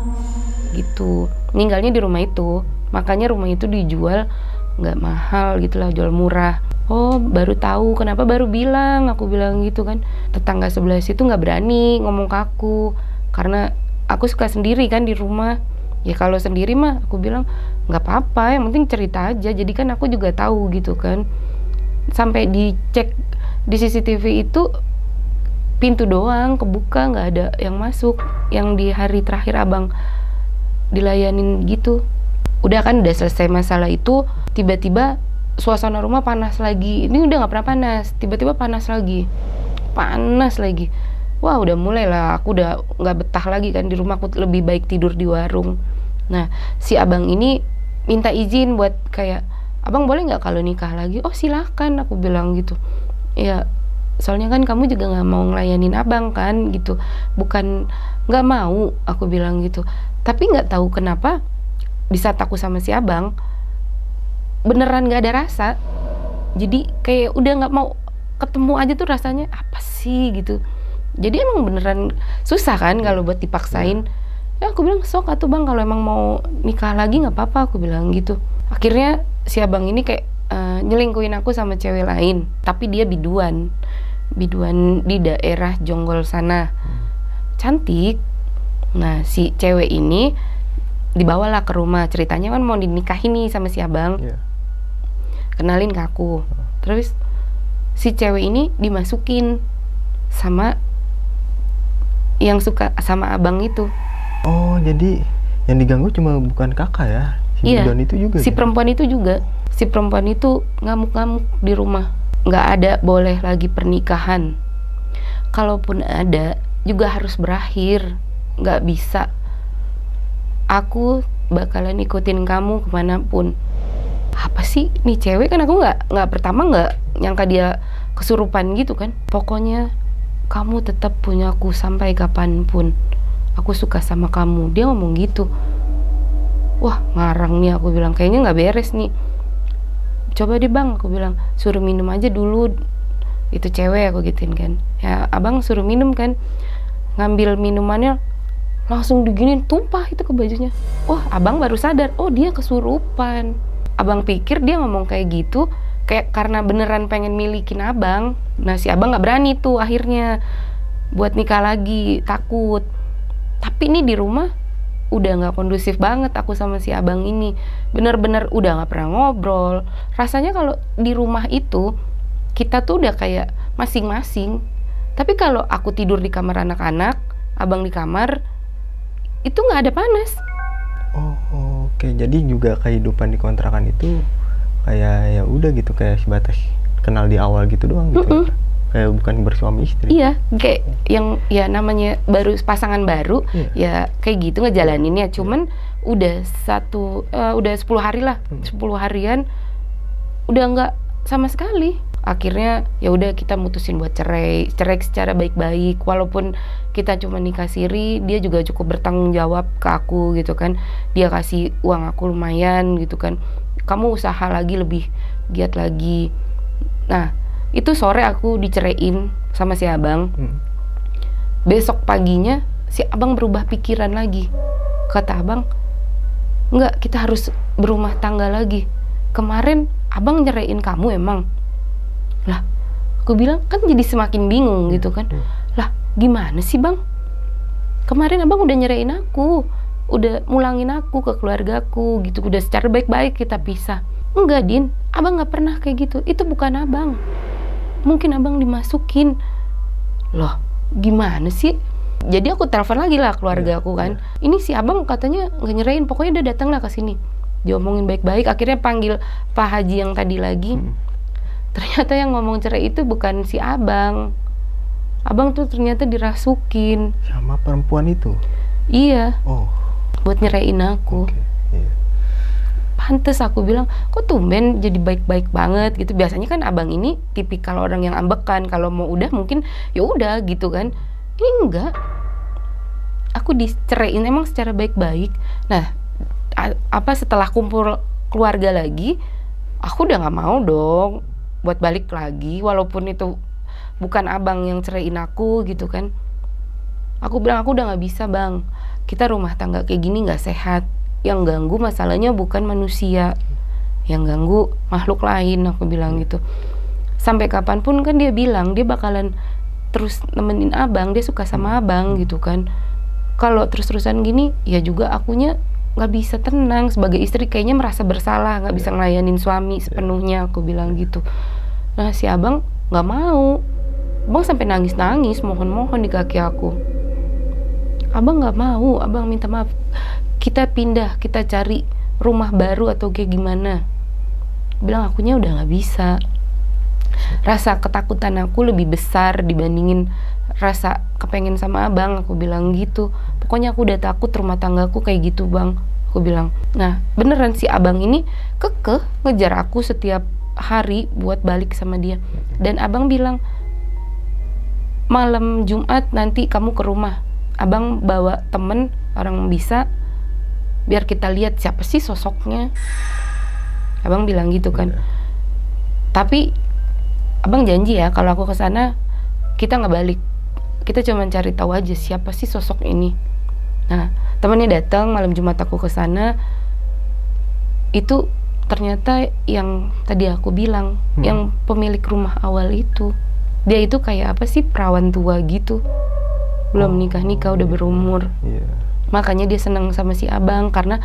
gitu. Meninggalnya di rumah itu, makanya rumah itu dijual nggak mahal gitu lah, jual murah. Oh baru tahu, kenapa baru bilang, aku bilang gitu kan. Tetangga sebelah situ nggak berani ngomong ke aku karena aku suka sendiri kan di rumah. Ya kalau sendiri mah aku bilang nggak apa-apa, yang penting cerita aja. Jadi kan aku juga tahu gitu kan. Sampai dicek di CCTV itu pintu doang kebuka, nggak ada yang masuk. Yang di hari terakhir abang dilayanin gitu. Udah kan udah selesai masalah itu, tiba-tiba suasana rumah panas lagi. Ini udah nggak pernah panas, tiba-tiba panas lagi. Wah udah mulai lah, aku udah nggak betah lagi kan di rumah, aku lebih baik tidur di warung. Nah si abang ini minta izin buat kayak, abang boleh nggak kalau nikah lagi? Oh silahkan, aku bilang gitu. Ya soalnya kan kamu juga nggak mau ngelayanin abang kan gitu. Bukan nggak mau, aku bilang gitu. Tapi nggak tahu kenapa di saat aku sama si abang beneran nggak ada rasa. Jadi kayak udah nggak mau ketemu aja tuh rasanya apa sih gitu. Jadi emang beneran susah kan kalau buat dipaksain. Ya aku bilang sok atuh bang, kalau emang mau nikah lagi nggak apa-apa, aku bilang gitu. Akhirnya si abang ini kayak nyelingkuhin aku sama cewek lain, tapi dia biduan di daerah Jonggol sana, cantik. Nah si cewek ini dibawalah ke rumah, ceritanya kan mau dinikahin nih sama si abang. Kenalin ke aku. Terus si cewek ini dimasukin sama yang suka sama abang itu. Oh jadi yang diganggu cuma bukan kakak ya, si biduan itu juga. Si perempuan itu juga. Si perempuan itu ngamuk-ngamuk di rumah. Nggak ada boleh lagi pernikahan. Kalaupun ada juga harus berakhir. Nggak bisa. Aku bakalan ikutin kamu kemanapun. Apa sih nih cewek kan, aku nggak pertama nggak nyangka dia kesurupan gitu kan. Pokoknya kamu tetap punyaku sampai kapanpun. Aku suka sama kamu. Dia ngomong gitu. Wah ngarang nih, aku bilang kayaknya nggak beres nih. Coba deh bang, aku bilang suruh minum aja dulu. Itu cewek aku gituin kan. Ya abang suruh minum kan. Ngambil minumannya langsung diginin, tumpah itu ke bajunya. Wah abang baru sadar, oh dia kesurupan. Abang pikir dia ngomong kayak gitu kayak karena beneran pengen milikin abang. Nah si abang nggak berani tuh akhirnya buat nikah lagi, takut. Tapi ini di rumah udah nggak kondusif banget aku sama si abang ini. Bener-bener udah nggak pernah ngobrol. Rasanya kalau di rumah itu kita tuh udah kayak masing-masing. Tapi kalau aku tidur di kamar anak-anak, abang di kamar, itu nggak ada panas. Oh, oke. Jadi juga kehidupan di kontrakan itu kayak ya udah gitu, kayak sebatas kenal di awal gitu doang gitu. Kayak bukan bersuami istri. Iya, kayak yang ya namanya baru pasangan baru, ya kayak gitu ngejalaninnya. Cuman udah 10 hari lah, 10 harian udah nggak sama sekali. Akhirnya ya udah kita mutusin buat cerai secara baik-baik. Walaupun kita cuma nikah siri, dia juga cukup bertanggung jawab ke aku gitu kan. Dia kasih uang aku lumayan gitu kan. Kamu usaha lagi, lebih giat lagi. Nah itu sore aku diceraiin sama si abang. Besok paginya si abang berubah pikiran lagi. Kata abang, enggak, kita harus berumah tangga lagi. Kemarin abang nyeraiin kamu emang. Lah, aku bilang kan jadi semakin bingung gitu kan. Lah, gimana sih bang? Kemarin abang udah nyeraiin aku, udah mulangin aku ke keluargaku gitu, udah secara baik-baik kita pisah. Enggak Din, abang nggak pernah kayak gitu. Itu bukan abang. Mungkin abang dimasukin. Loh, gimana sih? Jadi aku telepon lagi lah keluarga aku kan. Ini si abang katanya nggak nyerahin, pokoknya udah datang lah ke sini. Diomongin baik-baik, akhirnya panggil Pak Haji yang tadi lagi. Ternyata yang ngomong cerai itu bukan si abang. Abang tuh ternyata dirasukin. Sama perempuan itu? Iya. Oh. Buat nyerahin aku. Pantes aku bilang, kok tumben jadi baik-baik banget gitu. Biasanya kan abang ini tipikal orang yang ambekan, kalau mau udah mungkin ya udah gitu kan. Ini enggak. Aku diceraiin emang secara baik-baik. Nah, setelah kumpul keluarga lagi, aku udah nggak mau dong buat balik lagi, walaupun itu bukan abang yang ceraiin aku gitu kan. Aku bilang aku udah nggak bisa bang, kita rumah tangga kayak gini nggak sehat. Yang ganggu masalahnya bukan manusia, yang ganggu makhluk lain, aku bilang gitu. Sampai kapanpun kan dia bilang dia bakalan terus nemenin abang, dia suka sama abang gitu kan. Kalau terus-terusan gini ya juga akunya nggak bisa tenang sebagai istri, kayaknya merasa bersalah nggak bisa ngelayanin suami sepenuhnya, aku bilang gitu. Nah si abang nggak mau, abang sampai nangis-nangis mohon-mohon di kaki aku. Abang nggak mau, abang minta maaf, kita pindah, kita cari rumah baru atau kayak gimana. Bilang akunya udah nggak bisa. Rasa ketakutan aku lebih besar dibandingin rasa kepengen sama abang, aku bilang gitu. Pokoknya aku udah takut rumah tanggaku kayak gitu bang, aku bilang. Nah beneran si abang ini kekeh ngejar aku setiap hari buat balik sama dia. Dan abang bilang, malam Jumat nanti kamu ke rumah, abang bawa temen orang bisa, biar kita lihat siapa sih sosoknya. Abang bilang gitu kan. Tapi abang janji ya kalau aku kesana kita nggak balik, kita cuma cari tahu aja siapa sih sosok ini. Nah temennya datang malam Jumat aku kesana, itu ternyata yang tadi aku bilang, yang pemilik rumah awal itu. Dia itu kayak apa sih, perawan tua gitu, belum nikah-nikah udah berumur. Makanya dia seneng sama si abang karena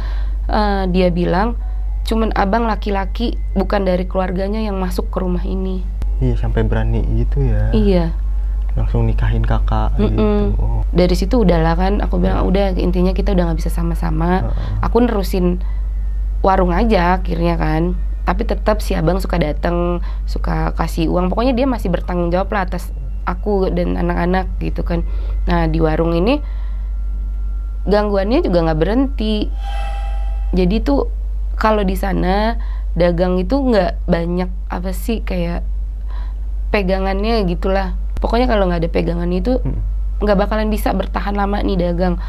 dia bilang cuman abang laki-laki bukan dari keluarganya yang masuk ke rumah ini. Iya, sampai berani gitu ya. Iya. Langsung nikahin kakak gitu. Dari situ udahlah kan, aku bilang udah, intinya kita udah nggak bisa sama-sama. Aku nerusin warung aja akhirnya kan. Tapi tetap si abang suka datang, suka kasih uang. Pokoknya dia masih bertanggung jawab lah atas aku dan anak-anak gitu kan. Nah di warung ini gangguannya juga nggak berhenti. Jadi tuh kalau di sana dagang itu nggak banyak apa sih, kayak pegangannya gitulah. Pokoknya kalau nggak ada pegangan itu nggak bakalan bisa bertahan lama nih dagang.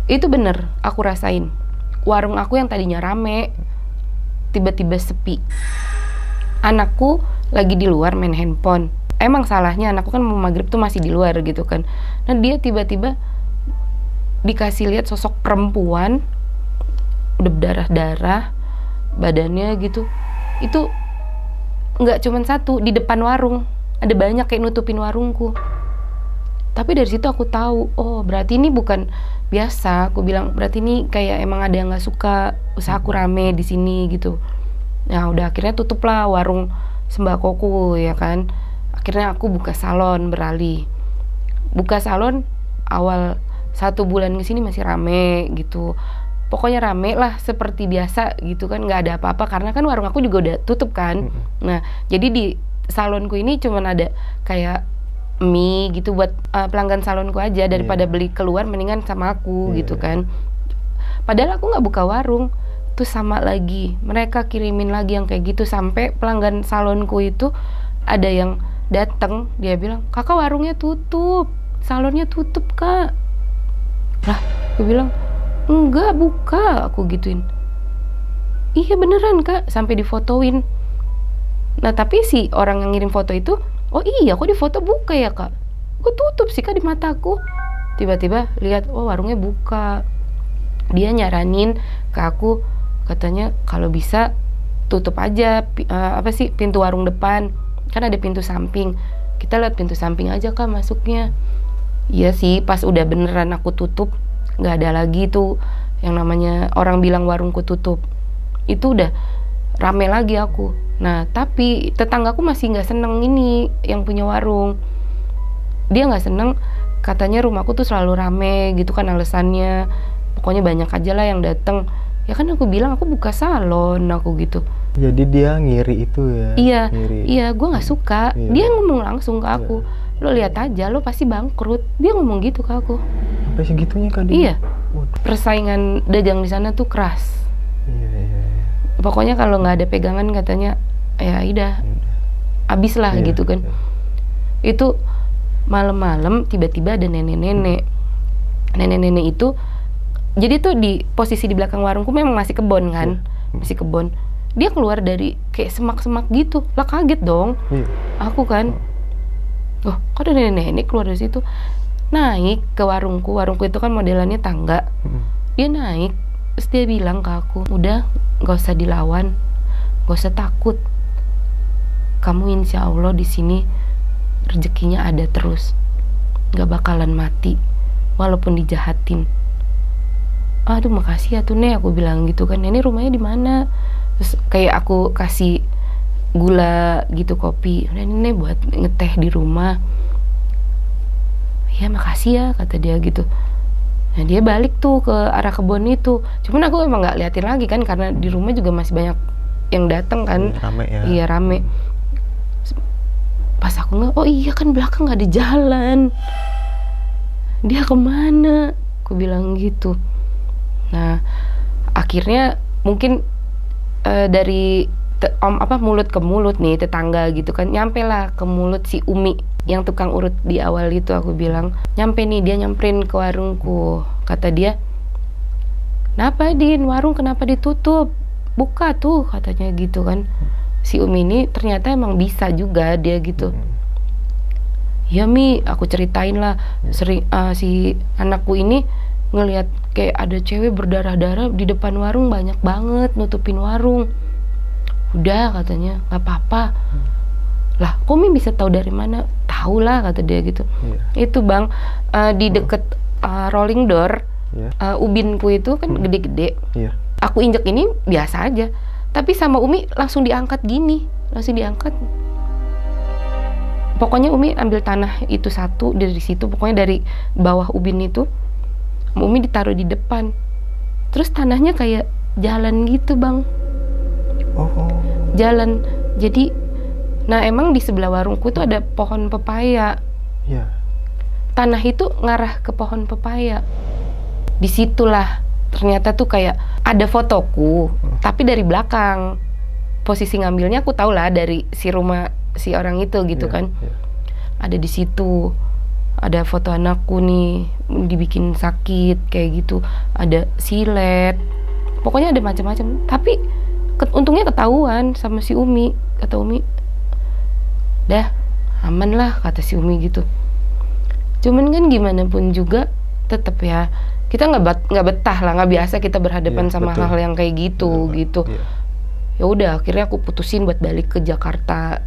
Itu bener aku rasain. Warung aku yang tadinya rame tiba-tiba sepi. Anakku lagi di luar main handphone. Emang salahnya anakku kan mau maghrib tuh masih di luar gitu kan. Nah dia tiba-tiba dikasih lihat sosok perempuan udah berdarah-darah badannya gitu. Itu nggak cuman satu di depan warung, ada banyak kayak nutupin warungku. Tapi dari situ aku tahu, oh berarti ini bukan biasa. Aku bilang berarti ini kayak emang ada yang nggak suka usahaku rame di sini gitu. Nah udah akhirnya tutuplah warung sembakoku ya kan. Akhirnya aku buka salon, beralih buka salon. Awal 1 bulan kesini masih rame gitu. Pokoknya rame lah seperti biasa gitu kan, nggak ada apa-apa karena kan warung aku juga udah tutup kan. Nah jadi di salonku ini cuman ada kayak mie gitu buat pelanggan salonku aja, daripada beli keluar mendingan sama aku gitu kan. Padahal aku nggak buka warung. Tuh sama lagi, mereka kirimin lagi yang kayak gitu, sampai pelanggan salonku itu ada yang datang, dia bilang, kakak warungnya tutup, salonnya tutup kak. Lah aku bilang enggak, buka, aku gituin. Iya beneran kak, sampai difotoin. Nah tapi si orang yang ngirim foto itu, oh iya kok di foto buka ya kak. Aku tutup sih Kak di mataku. Tiba-tiba lihat, oh warungnya buka. Dia nyaranin ke aku, katanya kalau bisa tutup aja pintu warung depan. Kan ada pintu samping. Kita lihat pintu samping aja Kak masuknya. Iya sih, pas udah beneran aku tutup, nggak ada lagi tuh yang namanya orang bilang warungku tutup. Itu udah rame lagi aku. Nah, tapi tetanggaku masih nggak seneng ini yang punya warung. Dia nggak seneng, katanya rumahku tuh selalu rame gitu kan alasannya. Pokoknya banyak aja lah yang dateng. Ya kan aku bilang aku buka salon aku gitu. Jadi dia ngiri itu ya? Iya, ngiri. Iya, gue nggak suka. Iya. Dia ngomong langsung ke aku, lo lihat aja, lo pasti bangkrut. Dia ngomong gitu ke aku. Sampai segitunya Kak dia? Iya. Waduh. Persaingan dagang di sana tuh keras. Iya. Pokoknya kalau nggak ada pegangan katanya, ya udah, abis lah gitu kan. Iya. Itu malam-malam tiba-tiba ada nenek-nenek. Nenek-nenek itu, jadi tuh di posisi di belakang warungku memang masih kebon kan, masih kebon. Dia keluar dari kayak semak-semak gitu, lah kaget dong. Aku kan, oh kok ada nenek-nenek keluar dari situ. Naik ke warungku itu kan modelannya tangga. Dia naik, terus dia bilang ke aku, udah gak usah dilawan, gak usah takut. Kamu insya Allah di sini rezekinya ada terus, gak bakalan mati, walaupun dijahatin. Aduh makasih ya tuh Nek, aku bilang gitu kan. Nenek rumahnya di mana? Terus kayak aku kasih gula gitu, kopi. Udah Nenek buat ngeteh di rumah. Ya makasih ya, kata dia gitu. Nah dia balik tuh ke arah kebun itu. Cuman aku emang nggak liatin lagi kan, karena di rumah juga masih banyak yang datang kan. Rame ya? Iya rame. Pas aku nggak, oh iya kan belakang nggak ada jalan. Dia kemana? Aku bilang gitu. Nah akhirnya mungkin dari mulut ke mulut nih tetangga gitu kan, nyampe lah ke mulut si Umi yang tukang urut di awal itu. Aku bilang nyampe nih, dia nyamperin ke warungku. Kata dia, kenapa Din, warung kenapa ditutup, buka tuh, katanya gitu kan. Si Umi ini ternyata emang bisa juga dia gitu. Ya Mi, aku ceritain lah, si anakku ini ngelihat kayak ada cewek berdarah-darah di depan warung, banyak banget nutupin warung. Udah katanya, nggak apa-apa. Lah kok Mi bisa tahu dari mana? Tahu lah, kata dia gitu. Itu Bang, di deket rolling door, ubinku itu kan gede-gede. Aku injek ini biasa aja, tapi sama Umi langsung diangkat gini, langsung diangkat. Pokoknya Umi ambil tanah itu satu dari situ, pokoknya dari bawah ubin itu, Umi ditaruh di depan. Terus tanahnya kayak jalan gitu Bang. Jalan. Jadi, nah emang di sebelah warungku tuh ada pohon pepaya. Tanah itu ngarah ke pohon pepaya. Disitulah ternyata tuh kayak ada fotoku, tapi dari belakang. Posisi ngambilnya aku tahu lah dari si rumah si orang itu gitu kan. Ada di situ. Ada foto anakku nih, dibikin sakit kayak gitu. Ada silet. Pokoknya ada macam-macam. Tapi untungnya ketahuan sama si Umi. Kata Umi, dah aman lah, kata si Umi gitu. Cuman kan gimana pun juga tetap ya kita nggak betah lah, nggak biasa kita berhadapan sama hal yang kayak gitu. Ya udah akhirnya aku putusin buat balik ke Jakarta.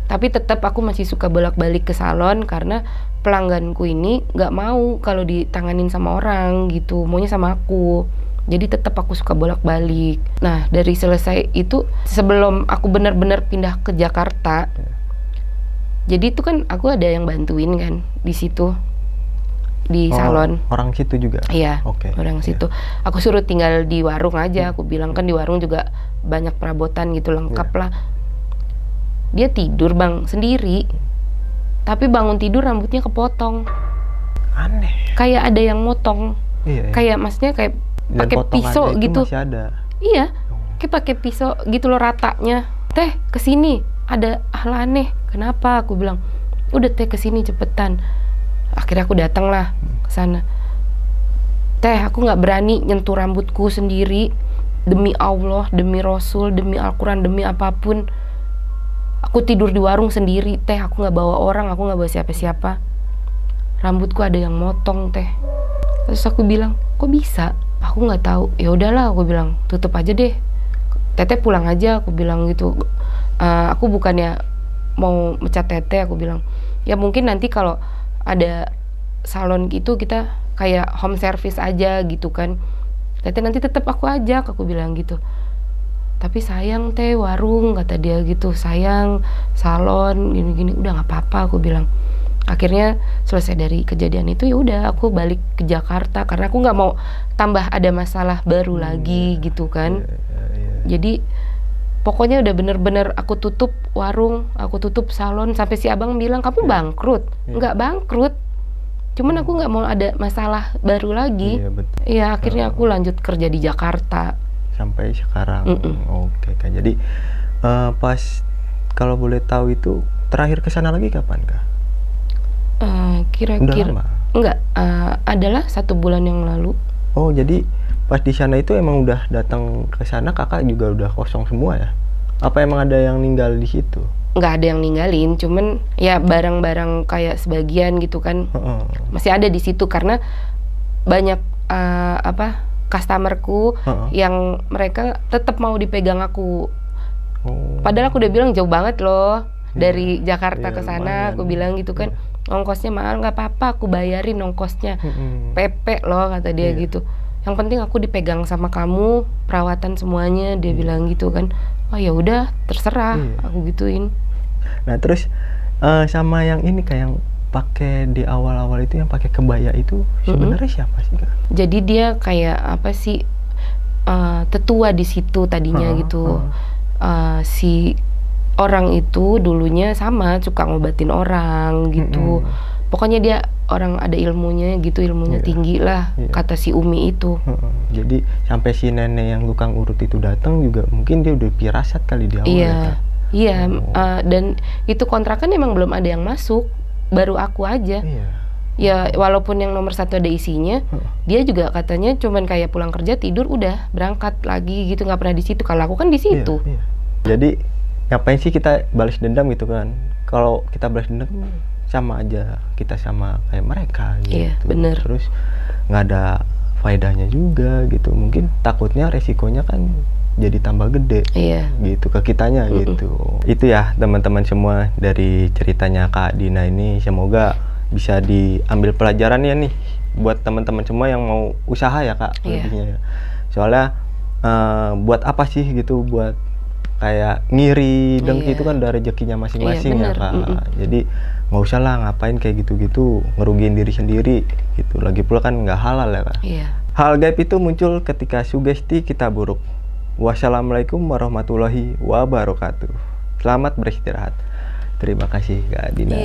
Tapi tetap aku masih suka bolak-balik ke salon karena pelangganku ini nggak mau kalau ditanganin sama orang gitu, maunya sama aku. Jadi tetap aku suka bolak-balik. Nah dari selesai itu, sebelum aku benar-benar pindah ke Jakarta, jadi itu kan aku ada yang bantuin kan di situ, di salon. Orang situ juga? Iya, orang situ. Aku suruh tinggal di warung aja. Aku bilang kan di warung juga banyak perabotan gitu, lengkap lah. Dia tidur Bang sendiri, tapi bangun tidur rambutnya kepotong. Aneh. Kayak ada yang motong. Kayak maksudnya kayak pakai pisau gitu. Masih ada. Iya, kayak pakai pisau gitu loh ratanya. Teh kesini, ada hal aneh. Kenapa? Aku bilang, udah Teh kesini cepetan. Akhirnya aku datang lah ke sana. Teh, aku nggak berani nyentuh rambutku sendiri. Demi Allah, demi Rasul, demi Al-Quran, demi apapun. Aku tidur di warung sendiri Teh, aku nggak bawa orang, aku nggak bawa siapa-siapa. rambutku ada yang motong teh. Terus aku bilang, kok bisa? Aku nggak tahu. Ya udahlah, aku bilang, tutup aja deh. Teteh pulang aja, aku bilang gitu. Aku bukannya mau mecat teteh, aku bilang. Ya mungkin nanti kalau ada salon gitu kita kayak home service aja gitu kan. Teteh nanti tetap aku ajak, aku bilang gitu. Tapi sayang teh warung, kata dia gitu. Sayang salon gini-gini. Udah nggak apa-apa, aku bilang. Akhirnya selesai dari kejadian itu, ya udah aku balik ke Jakarta karena aku nggak mau tambah ada masalah baru lagi gitu kan. Jadi pokoknya udah bener-bener aku tutup warung, aku tutup salon, sampai si abang bilang kamu bangkrut. Nggak bangkrut, cuman aku nggak mau ada masalah baru lagi. Iya, akhirnya aku lanjut kerja di Jakarta sampai sekarang. Oke Kak, jadi pas kalau boleh tahu itu terakhir kesana lagi kapan Kak? Kira-kira enggak, adalah 1 bulan yang lalu. Oh, jadi pas di sana itu emang udah datang ke sana kakak juga udah kosong semua ya? Apa emang ada yang ninggal di situ? Nggak ada yang ninggalin, cuman ya barang-barang kayak sebagian gitu kan masih ada di situ karena banyak customerku yang mereka tetap mau dipegang aku. Padahal aku udah bilang jauh banget loh dari Jakarta ke sana, aku bilang gitu kan. Ongkosnya mahal, nggak apa-apa, aku bayarin ongkosnya. PP loh, kata dia gitu. Yang penting aku dipegang sama kamu, perawatan semuanya, dia bilang gitu kan. Oh ya udah, terserah, aku gituin. Nah terus sama yang ini kayak yang pakai di awal-awal itu yang pakai kebaya itu sebenarnya siapa sih Kak? Jadi dia kayak apa sih, tetua di situ tadinya gitu. Si orang itu dulunya sama suka ngobatin orang gitu. Pokoknya dia orang ada ilmunya gitu, ilmunya tinggi lah, kata si Umi itu. Jadi sampai si nenek yang tukang urut itu datang juga mungkin dia udah pirasat kali di awal. Iya, dan itu kontrakan emang belum ada yang masuk, baru aku aja. Ya walaupun yang nomor 1 ada isinya, dia juga katanya cuman kayak pulang kerja tidur udah berangkat lagi gitu, nggak pernah di situ. Kalau aku kan di situ. Jadi ngapain sih kita balas dendam gitu kan? Kalau kita balas dendam sama aja kita sama kayak mereka gitu. Iya, bener. Terus nggak ada faedahnya juga gitu. Mungkin takutnya resikonya kan jadi tambah gede gitu ke kitanya gitu. Itu ya teman-teman semua dari ceritanya Kak Dina ini, semoga bisa diambil pelajarannya nih buat teman-teman semua yang mau usaha ya Kak. Lebihnya. Soalnya buat apa sih gitu, buat kayak ngiri dengki itu kan udah rezekinya masing-masing ya Kak. Jadi nggak usah lah ngapain kayak gitu-gitu, ngerugiin diri sendiri gitu. Lagi pula kan nggak halal ya Kak. Hal gaib itu muncul ketika sugesti kita buruk. Wassalamualaikum warahmatullahi wabarakatuh. Selamat beristirahat. Terima kasih Kak Dina.